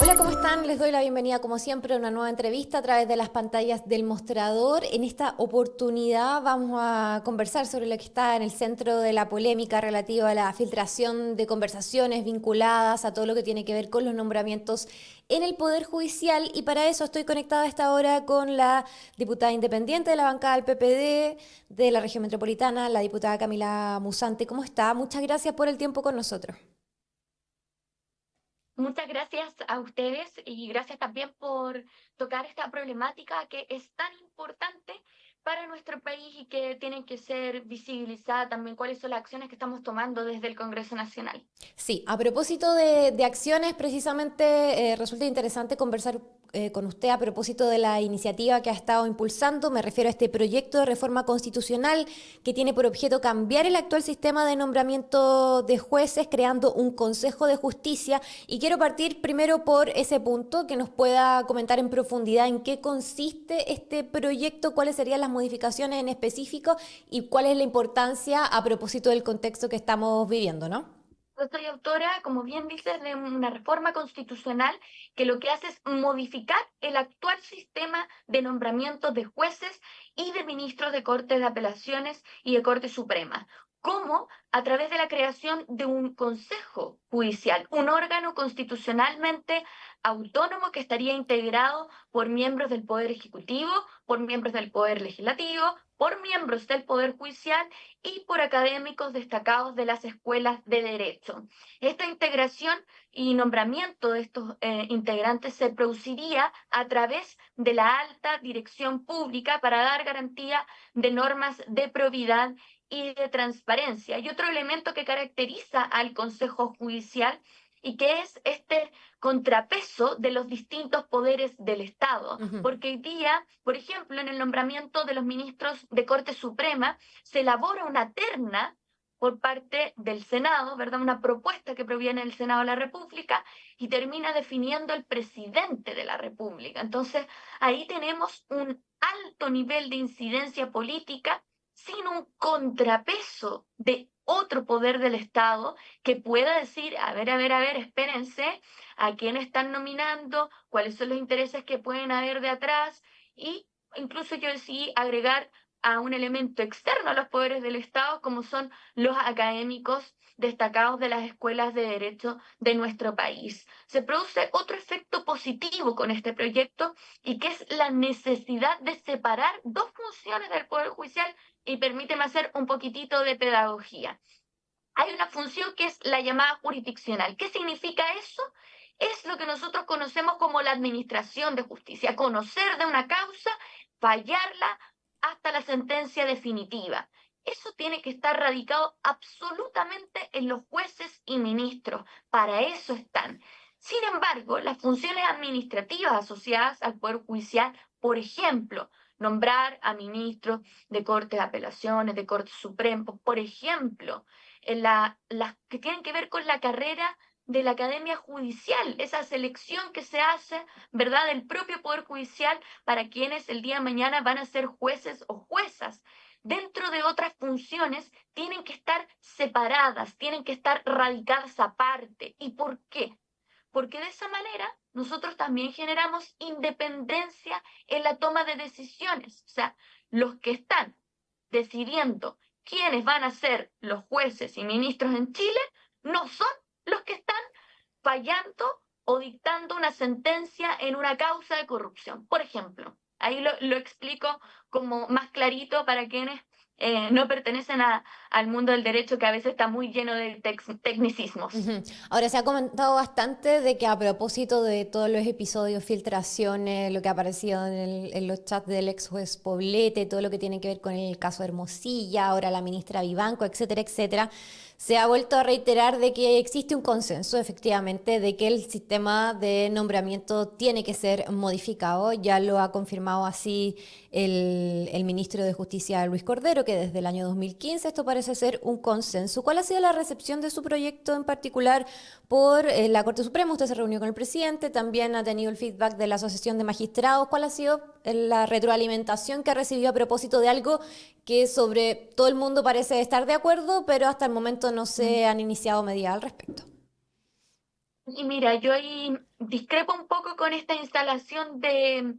Hola, ¿cómo están? Les doy la bienvenida, como siempre, a una nueva entrevista a través de las pantallas del Mostrador. En esta oportunidad vamos a conversar sobre lo que está en el centro de la polémica relativa a la filtración de conversaciones vinculadas a todo lo que tiene que ver con los nombramientos en el Poder Judicial. Y para eso estoy conectada a esta hora con la diputada independiente de la bancada del PPD de la región metropolitana, la diputada Camila Musante. ¿Cómo está? Muchas gracias por el tiempo con nosotros. Muchas gracias a ustedes y gracias también por tocar esta problemática que es tan importante para nuestro país y que tiene que ser visibilizada también cuáles son las acciones que estamos tomando desde el Congreso Nacional. Sí, a propósito de acciones, precisamente resulta interesante conversar con usted a propósito de la iniciativa que ha estado impulsando. Me refiero a este proyecto de reforma constitucional que tiene por objeto cambiar el actual sistema de nombramiento de jueces, creando un Consejo de Justicia. Y quiero partir primero por ese punto, que nos pueda comentar en profundidad en qué consiste este proyecto, cuáles serían las modificaciones en específico y cuál es la importancia a propósito del contexto que estamos viviendo, ¿no? Yo soy autora, como bien dices, de una reforma constitucional que lo que hace es modificar el actual sistema de nombramiento de jueces y de ministros de Cortes de Apelaciones y de Corte Suprema. ¿Cómo? A través de la creación de un consejo judicial, un órgano constitucionalmente autónomo que estaría integrado por miembros del Poder Ejecutivo, por miembros del Poder Legislativo, por miembros del Poder Judicial y por académicos destacados de las escuelas de derecho. Esta integración y nombramiento de estos integrantes se produciría a través de la alta dirección pública para dar garantía de normas de probidad y de transparencia. Y otro elemento que caracteriza al Consejo Judicial y que es este contrapeso de los distintos poderes del Estado. Ujú. Porque hoy día, por ejemplo, en el nombramiento de los ministros de Corte Suprema, se elabora una terna por parte del Senado, ¿verdad? Una propuesta que proviene del Senado de la República y termina definiendo el presidente de la República. Entonces, ahí tenemos un alto nivel de incidencia política sin un contrapeso de otro poder del Estado que pueda decir, a ver, espérense, a quién están nominando, cuáles son los intereses que pueden haber de atrás y incluso yo decidí agregar a un elemento externo a los poderes del Estado, como son los académicos destacados de las escuelas de derecho de nuestro país. Se produce otro efecto positivo con este proyecto y que es la necesidad de separar dos funciones del Poder Judicial y permíteme hacer un poquitito de pedagogía. Hay una función que es la llamada jurisdiccional. ¿Qué significa eso? Es lo que nosotros conocemos como la administración de justicia, conocer de una causa, fallarla hasta la sentencia definitiva. Eso tiene que estar radicado absolutamente en los jueces y ministros. Para eso están. Sin embargo, las funciones administrativas asociadas al Poder Judicial, por ejemplo, nombrar a ministros de Cortes de Apelaciones, de Cortes Supremos, por ejemplo, las que tienen que ver con la carrera de la Academia Judicial, esa selección que se hace, ¿verdad?, del propio Poder Judicial para quienes el día de mañana van a ser jueces o juezas. Dentro de otras funciones tienen que estar separadas, tienen que estar radicadas aparte. ¿Y por qué? Porque de esa manera nosotros también generamos independencia en la toma de decisiones. O sea, los que están decidiendo quiénes van a ser los jueces y ministros en Chile no son los que están fallando o dictando una sentencia en una causa de corrupción. Por ejemplo, ahí lo explico como más clarito para quienes no pertenecen al mundo del derecho que a veces está muy lleno de tecnicismos. Ujú. Ahora se ha comentado bastante de que a propósito de todos los episodios, filtraciones, lo que ha aparecido en los chats del ex juez Poblete, todo lo que tiene que ver con el caso Hermosilla, ahora la ministra Vivanco, etcétera, etcétera, se ha vuelto a reiterar de que existe un consenso, efectivamente, de que el sistema de nombramiento tiene que ser modificado. Ya lo ha confirmado así el ministro de Justicia, Luis Cordero, que desde el año 2015 esto parece ser un consenso. ¿Cuál ha sido la recepción de su proyecto en particular por la Corte Suprema? Usted se reunió con el presidente, también ha tenido el feedback de la Asociación de Magistrados. ¿Cuál ha sido la retroalimentación que ha recibido a propósito de algo que sobre todo el mundo parece estar de acuerdo, pero hasta el momento no se han iniciado medidas al respecto? Y mira, yo ahí discrepo un poco con esta instalación de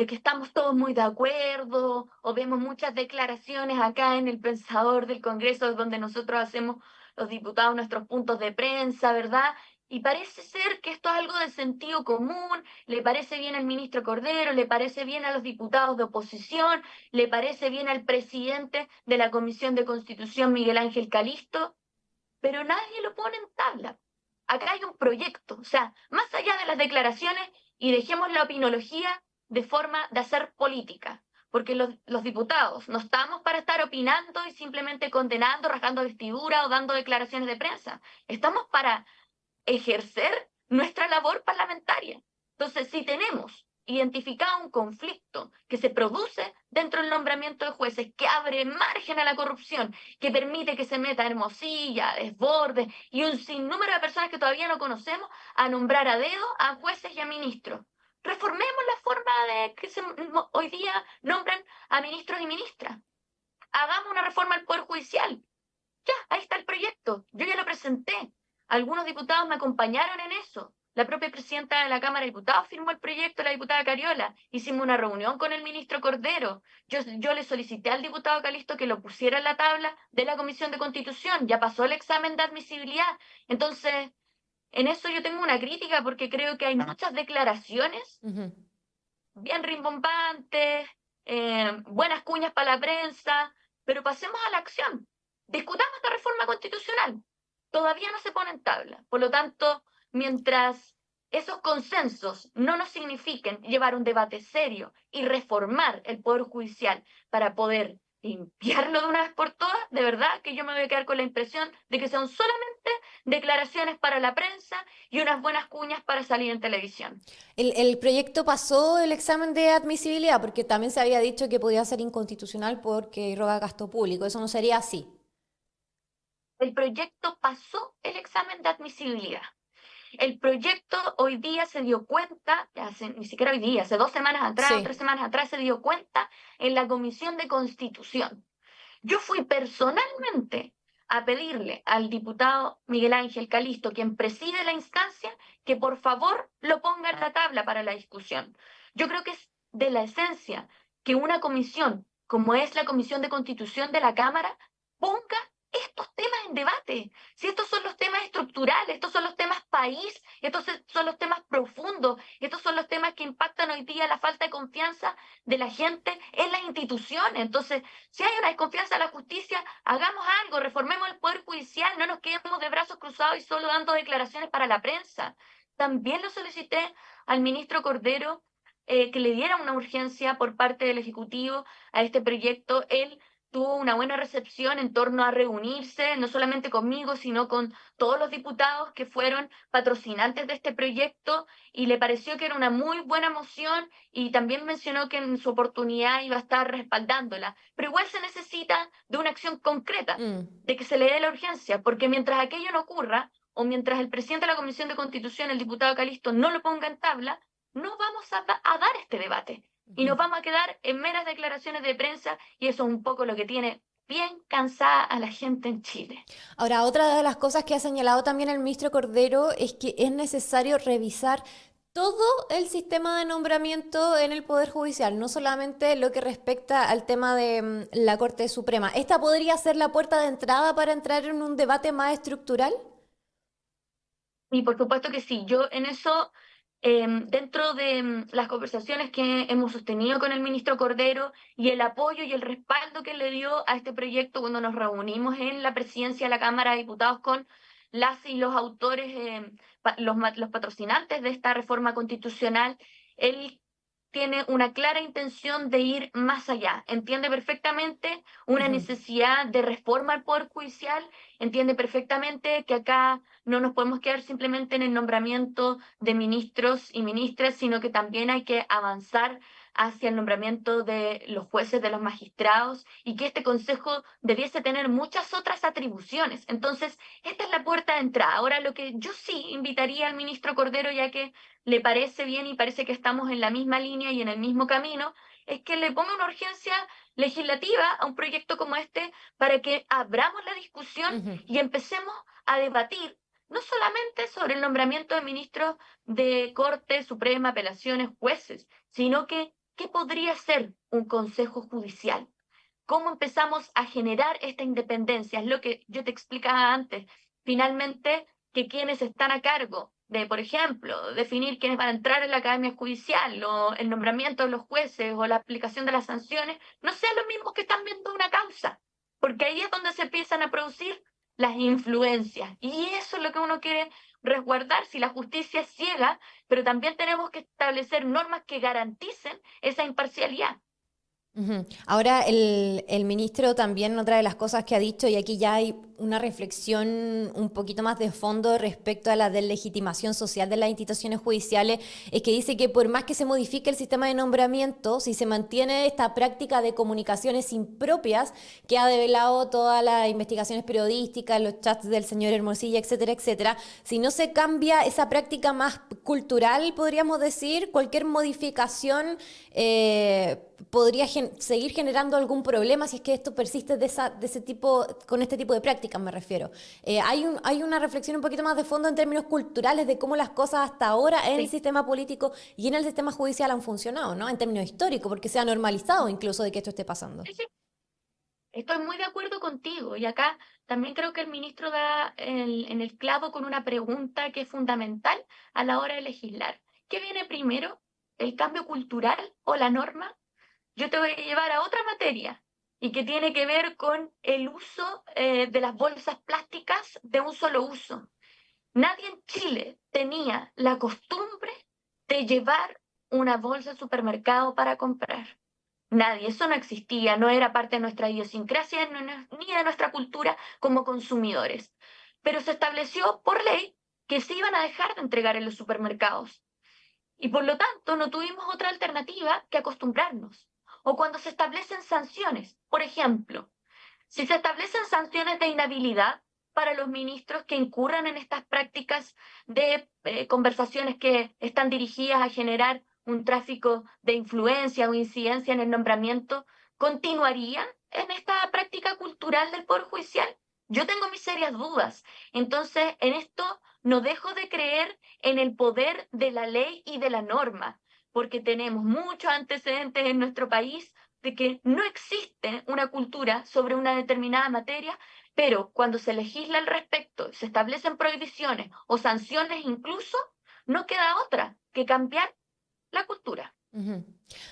que estamos todos muy de acuerdo, o vemos muchas declaraciones acá en el Pensador del Congreso, donde nosotros hacemos los diputados nuestros puntos de prensa, ¿verdad? Y parece ser que esto es algo de sentido común, le parece bien al ministro Cordero, le parece bien a los diputados de oposición, le parece bien al presidente de la Comisión de Constitución, Miguel Ángel Calisto, pero nadie lo pone en tabla. Acá hay un proyecto, o sea, más allá de las declaraciones y dejemos la opinología de forma de hacer política, porque los diputados no estamos para estar opinando y simplemente condenando, rasgando vestidura o dando declaraciones de prensa, estamos para ejercer nuestra labor parlamentaria. Entonces, si tenemos identificado un conflicto que se produce dentro del nombramiento de jueces, que abre margen a la corrupción, que permite que se meta Hermosilla, Desbordes y un sinnúmero de personas que todavía no conocemos a nombrar a dedo a jueces y a ministros. Reformemos la forma de que hoy día nombran a ministros y ministras. Hagamos una reforma al Poder Judicial. Ya, ahí está el proyecto. Yo ya lo presenté. Algunos diputados me acompañaron en eso. La propia presidenta de la Cámara de Diputados firmó el proyecto, la diputada Cariola. Hicimos una reunión con el ministro Cordero. Yo le solicité al diputado Calisto que lo pusiera en la tabla de la Comisión de Constitución. Ya pasó el examen de admisibilidad. Entonces, en eso yo tengo una crítica porque creo que hay muchas declaraciones bien rimbombantes, buenas cuñas para la prensa, pero pasemos a la acción. Discutamos esta reforma constitucional. Todavía no se pone en tabla. Por lo tanto, mientras esos consensos no nos signifiquen llevar un debate serio y reformar el Poder Judicial para poder limpiarlo de una vez por todas, de verdad que yo me voy a quedar con la impresión de que son solamente declaraciones para la prensa y unas buenas cuñas para salir en televisión. El proyecto pasó el examen de admisibilidad porque también se había dicho que podía ser inconstitucional porque roba gasto público. Eso no sería así. El proyecto pasó el examen de admisibilidad. El proyecto hoy día se dio cuenta, ni siquiera hoy día, hace 2 semanas atrás o Sí. 3 semanas atrás se dio cuenta en la Comisión de Constitución. Yo fui personalmente a pedirle al diputado Miguel Ángel Calisto, quien preside la instancia, que por favor lo ponga en la tabla para la discusión. Yo creo que es de la esencia que una comisión, como es la Comisión de Constitución de la Cámara, ponga estos temas en debate. Si estos son los temas estructurales, estos son los temas país, son los temas profundos, estos son los temas que impactan hoy día la falta de confianza de la gente en las instituciones. Entonces, si hay una desconfianza en la justicia, hagamos algo, reformemos el Poder Judicial, no nos quedemos de brazos cruzados y solo dando declaraciones para la prensa. También lo solicité al ministro Cordero, que le diera una urgencia por parte del Ejecutivo a este proyecto. Él tuvo una buena recepción en torno a reunirse, no solamente conmigo, sino con todos los diputados que fueron patrocinantes de este proyecto, y le pareció que era una muy buena moción y también mencionó que en su oportunidad iba a estar respaldándola. Pero igual se necesita de una acción concreta, Mm. de que se le dé la urgencia, porque mientras aquello no ocurra, o mientras el presidente de la Comisión de Constitución, el diputado Calisto, no lo ponga en tabla, no vamos a dar este debate. Y nos vamos a quedar en meras declaraciones de prensa, y eso es un poco lo que tiene bien cansada a la gente en Chile. Ahora, otra de las cosas que ha señalado también el ministro Cordero es que es necesario revisar todo el sistema de nombramiento en el Poder Judicial, no solamente lo que respecta al tema de la Corte Suprema. ¿Esta podría ser la puerta de entrada para entrar en un debate más estructural? Y por supuesto que sí, yo en eso, dentro de las conversaciones que hemos sostenido con el ministro Cordero y el apoyo y el respaldo que le dio a este proyecto cuando nos reunimos en la presidencia de la Cámara de Diputados con las y los autores, los patrocinantes de esta reforma constitucional, él tiene una clara intención de ir más allá. Entiende perfectamente una Ujú. necesidad de reforma al Poder Judicial, entiende perfectamente que acá no nos podemos quedar simplemente en el nombramiento de ministros y ministras, sino que también hay que avanzar hacia el nombramiento de los jueces, de los magistrados, y que este Consejo debiese tener muchas otras atribuciones. Entonces, esta es la puerta de entrada. Ahora, lo que yo sí invitaría al ministro Cordero, ya que le parece bien y parece que estamos en la misma línea y en el mismo camino, es que le ponga una urgencia legislativa a un proyecto como este para que abramos la discusión Ujú. y empecemos a debatir no solamente sobre el nombramiento de ministros de Corte Suprema, apelaciones, jueces, sino que ¿qué podría ser un consejo judicial? ¿Cómo empezamos a generar esta independencia? Es lo que yo te explicaba antes. Finalmente, que quienes están a cargo de, por ejemplo, definir quiénes van a entrar en la Academia Judicial, o el nombramiento de los jueces, o la aplicación de las sanciones, no sean los mismos que están viendo una causa, porque ahí es donde se empiezan a producir las influencias. Y eso es lo que uno quiere resguardar si la justicia es ciega, pero también tenemos que establecer normas que garanticen esa imparcialidad. Ujú. Ahora, el ministro también, otra de las cosas que ha dicho, y aquí ya hay una reflexión un poquito más de fondo respecto a la deslegitimación social de las instituciones judiciales, es que dice que por más que se modifique el sistema de nombramiento, si se mantiene esta práctica de comunicaciones impropias que ha develado todas las investigaciones periodísticas, los chats del señor Hermosilla, etcétera, etcétera, si no se cambia esa práctica más cultural, podríamos decir, cualquier modificación podría seguir generando algún problema si es que esto persiste de ese tipo, con este tipo de prácticas, me refiero. Hay una reflexión un poquito más de fondo en términos culturales de cómo las cosas hasta ahora en el Sí. sistema político y en el sistema judicial han funcionado, ¿no? En términos históricos, porque se ha normalizado incluso de que esto esté pasando. Sí, sí, estoy muy de acuerdo contigo y acá también creo que el ministro da en el clavo con una pregunta que es fundamental a la hora de legislar. ¿Qué viene primero, el cambio cultural o la norma? Yo te voy a llevar a otra materia y que tiene que ver con el uso de las bolsas plásticas de un solo uso. Nadie en Chile tenía la costumbre de llevar una bolsa al supermercado para comprar. Nadie, eso no existía, no era parte de nuestra idiosincrasia ni de nuestra cultura como consumidores. Pero se estableció por ley que se iban a dejar de entregar en los supermercados. Y por lo tanto no tuvimos otra alternativa que acostumbrarnos. O cuando se establecen sanciones, por ejemplo, si se establecen sanciones de inhabilidad para los ministros que incurran en estas prácticas de conversaciones que están dirigidas a generar un tráfico de influencia o incidencia en el nombramiento, ¿continuarían en esta práctica cultural del Poder Judicial? Yo tengo mis serias dudas. Entonces, en esto no dejo de creer en el poder de la ley y de la norma, porque tenemos muchos antecedentes en nuestro país de que no existe una cultura sobre una determinada materia, pero cuando se legisla al respecto, se establecen prohibiciones o sanciones incluso, no queda otra que cambiar la cultura. Ujú.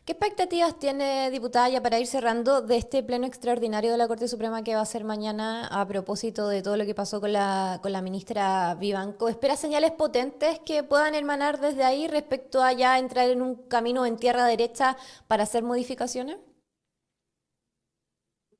¿Qué expectativas tiene, diputada, ya para ir cerrando, de este pleno extraordinario de la Corte Suprema que va a ser mañana a propósito de todo lo que pasó con la ministra Vivanco? ¿Espera señales potentes que puedan emanar desde ahí respecto a ya entrar en un camino en tierra derecha para hacer modificaciones?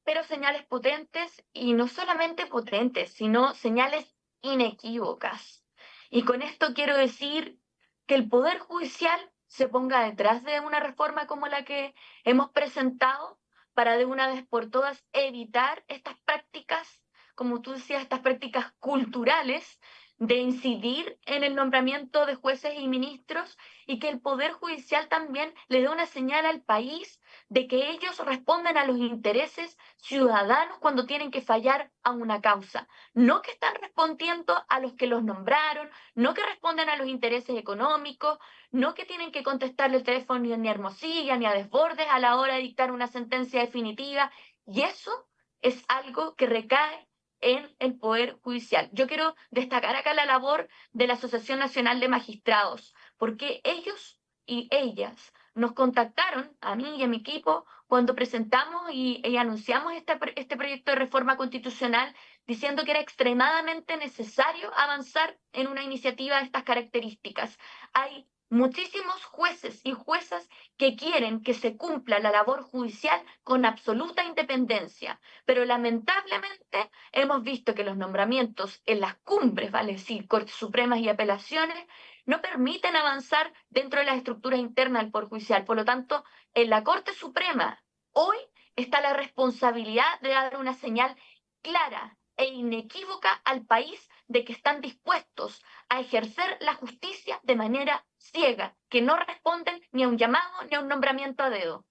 Pero señales potentes y no solamente potentes, sino señales inequívocas. Y con esto quiero decir que el Poder Judicial se ponga detrás de una reforma como la que hemos presentado para de una vez por todas evitar estas prácticas, como tú decías, estas prácticas culturales de incidir en el nombramiento de jueces y ministros y que el Poder Judicial también le dé una señal al país de que ellos responden a los intereses ciudadanos cuando tienen que fallar a una causa, no que están respondiendo a los que los nombraron, no que responden a los intereses económicos, no que tienen que contestarle el teléfono ni a Hermosilla ni a Desbordes a la hora de dictar una sentencia definitiva, y eso es algo que recae en el Poder Judicial. Yo quiero destacar acá la labor de la Asociación Nacional de Magistrados, porque ellos y ellas nos contactaron a mí y a mi equipo cuando presentamos y anunciamos este proyecto de reforma constitucional diciendo que era extremadamente necesario avanzar en una iniciativa de estas características. Hay muchísimos jueces y juezas que quieren que se cumpla la labor judicial con absoluta independencia, pero lamentablemente hemos visto que los nombramientos en las cumbres, vale decir, Cortes Supremas y apelaciones, no permiten avanzar dentro de las estructuras internas del Poder Judicial. Por lo tanto, en la Corte Suprema hoy está la responsabilidad de dar una señal clara e inequívoca al país de que están dispuestos a ejercer la justicia de manera ciega, que no responden ni a un llamado ni a un nombramiento a dedo.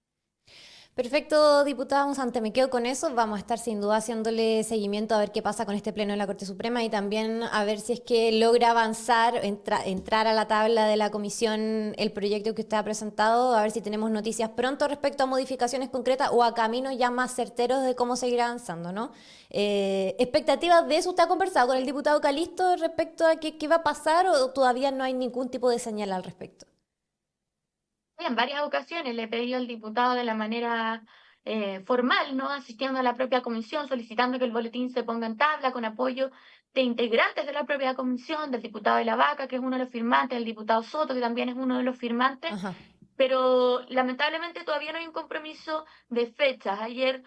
Perfecto, diputada Musante, me quedo con eso. Vamos a estar sin duda haciéndole seguimiento a ver qué pasa con este pleno de la Corte Suprema y también a ver si es que logra avanzar, entrar a la tabla de la comisión el proyecto que usted ha presentado, a ver si tenemos noticias pronto respecto a modificaciones concretas o a caminos ya más certeros de cómo seguir avanzando, ¿no? ¿Expectativas de eso usted ha conversado con el diputado Calisto respecto a qué va a pasar o todavía no hay ningún tipo de señal al respecto? En varias ocasiones le he pedido al diputado de la manera formal, ¿no? Asistiendo a la propia comisión, solicitando que el boletín se ponga en tabla con apoyo de integrantes de la propia comisión, del diputado de la Vaca, que es uno de los firmantes, del diputado Soto, que también es uno de los firmantes, Ajá. pero lamentablemente todavía no hay un compromiso de fechas. Ayer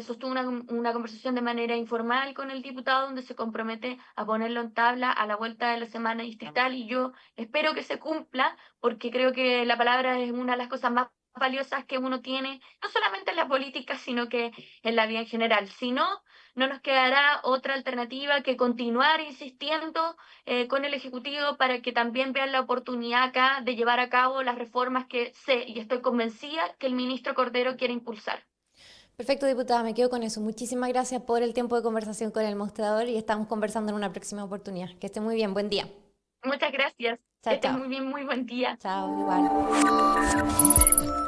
sostuve una conversación de manera informal con el diputado donde se compromete a ponerlo en tabla a la vuelta de la semana distrital y yo espero que se cumpla porque creo que la palabra es una de las cosas más valiosas que uno tiene, no solamente en la política, sino que en la vida en general. Si no, no nos quedará otra alternativa que continuar insistiendo con el Ejecutivo para que también vean la oportunidad acá de llevar a cabo las reformas que sé y estoy convencida que el ministro Cordero quiere impulsar. Perfecto, diputada, me quedo con eso. Muchísimas gracias por el tiempo de conversación con el mostrador y estamos conversando en una próxima oportunidad. Que esté muy bien, buen día. Muchas gracias. Que Chao, estés chao. muy bien, muy buen día. Chao, igual.